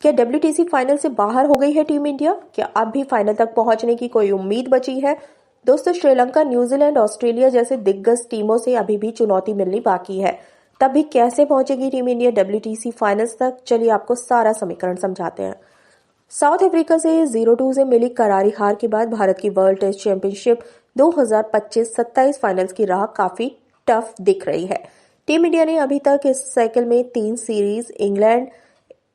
क्या WTC final से बाहर हो गई है टीम इंडिया? क्या अब भी फाइनल तक पहुंचने की कोई उम्मीद बची है? दोस्तों, श्रीलंका, न्यूजीलैंड, ऑस्ट्रेलिया जैसे दिग्गज टीमों से अभी भी चुनौती मिलनी बाकी है। तब भी कैसे पहुंचेगी टीम इंडिया WTC फाइनल्स तक? चलिए आपको सारा समीकरण समझाते हैं। साउथ अफ्रीका से 0-2 से मिली करारी हार के बाद भारत की वर्ल्ड टेस्ट चैंपियनशिप 2025 27 फाइनल्स की राह काफी टफ दिख रही है। टीम इंडिया ने अभी तक इस साइकिल में 3 सीरीज इंग्लैंड,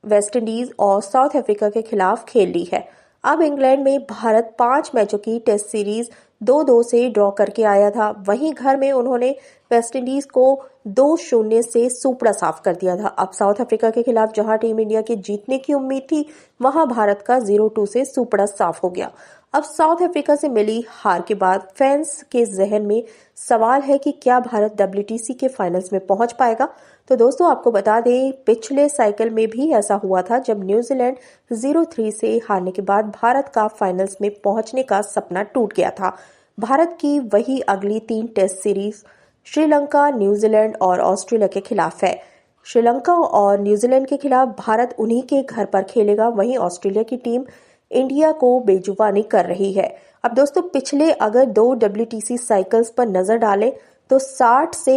वेस्टइंडीज और साउथ अफ्रीका के खिलाफ खेल ली है। अब इंग्लैंड में भारत 5 मैचों की टेस्ट सीरीज 2-2 से ड्रॉ करके आया था। वहीं घर में उन्होंने वेस्टइंडीज को 2-0 से सूपड़ा साफ कर दिया था। अब साउथ अफ्रीका के खिलाफ जहां टीम इंडिया के जीतने की उम्मीद थी, वहां भारत का 0-2 से सूपड़ा साफ हो गया। अब साउथ अफ्रीका से मिली हार के बाद फैंस के जहन में सवाल है कि क्या भारत WTC के फाइनल्स में पहुंच पाएगा? तो दोस्तों, आपको बता दें, पिछले साइकिल में भी ऐसा हुआ था जब न्यूजीलैंड 0-3 से हारने के बाद भारत का फाइनल्स में पहुंचने का सपना टूट गया था। भारत की वही अगली 3 टेस्ट सीरीज श्रीलंका, न्यूजीलैंड और ऑस्ट्रेलिया के खिलाफ है। श्रीलंका और न्यूजीलैंड के खिलाफ भारत उन्हीं के घर पर खेलेगा। वहीं ऑस्ट्रेलिया की टीम इंडिया को बेजुबानी कर रही है। अब दोस्तों, पिछले अगर 2 WTC साइकिल्स पर नजर डालें तो 60 से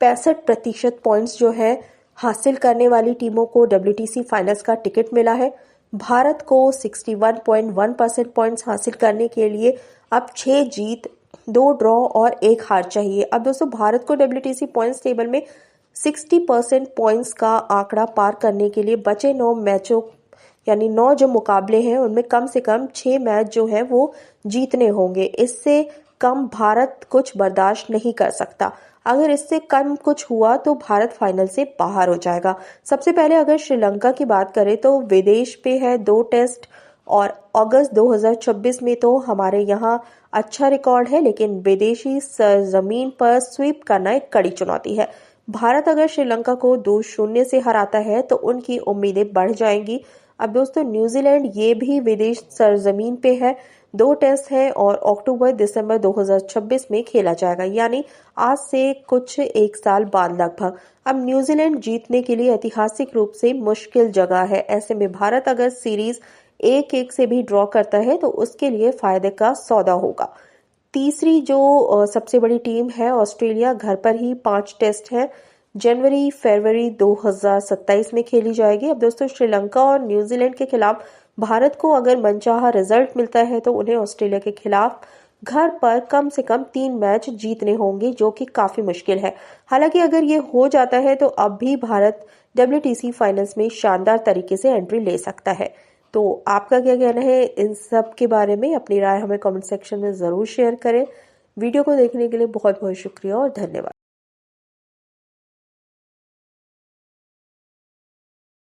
65% पॉइंट्स जो है हासिल करने वाली टीमों को WTC फाइनल्स का टिकट मिला है। भारत को 61.1% पॉइंट्स हासिल करने के लिए अब 6 जीत, 2 ड्रॉ और 1 हार चाहिए। अब दोस्तों, भारत को WTC पॉइंट्स टेबल में 60% पॉइंट्स का आंकड़ा पार करने के लिए बचे 9 मैचों यानी 9 जो मुकाबले हैं उनमें कम से कम 6 मैच जो है वो जीतने होंगे। इससे कम भारत कुछ बर्दाश्त नहीं कर सकता। अगर इससे कम कुछ हुआ तो भारत फाइनल से बाहर हो जाएगा। सबसे पहले अगर श्रीलंका की बात करें तो विदेश पे है 2 टेस्ट और अगस्त 2026 में तो हमारे यहाँ अच्छा रिकॉर्ड है, लेकिन विदेशी सरजमीन पर स्वीप करना एक कड़ी चुनौती है। भारत अगर श्रीलंका को 2-0 से हराता है तो उनकी उम्मीदें बढ़ जाएंगी। अब दोस्तों, न्यूजीलैंड ये भी विदेश सरजमीन पे है, 2 टेस्ट है और अक्टूबर-दिसंबर 2026 में खेला जाएगा, यानी आज से कुछ 1 साल बाद लगभग। अब न्यूजीलैंड जीतने के लिए ऐतिहासिक रूप से मुश्किल जगह है। ऐसे में भारत अगर सीरीज 1-1 से भी ड्रॉ करता है तो उसके लिए फायदे का सौदा होगा। तीसरी जो सबसे बड़ी टीम है ऑस्ट्रेलिया, घर पर ही 5 टेस्ट है, जनवरी-फरवरी 2027 में खेली जाएगी। अब दोस्तों, श्रीलंका और न्यूजीलैंड के खिलाफ भारत को अगर मनचाहा रिजल्ट मिलता है तो उन्हें ऑस्ट्रेलिया के खिलाफ घर पर कम से कम 3 मैच जीतने होंगे, जो कि काफी मुश्किल है। हालांकि अगर ये हो जाता है तो अब भी भारत WTC फाइनल्स में शानदार तरीके से एंट्री ले सकता है। तो आपका क्या कहना है इन सब के बारे में? अपनी राय हमें कमेंट सेक्शन में जरूर शेयर करें। वीडियो को देखने के लिए बहुत बहुत शुक्रिया और धन्यवाद।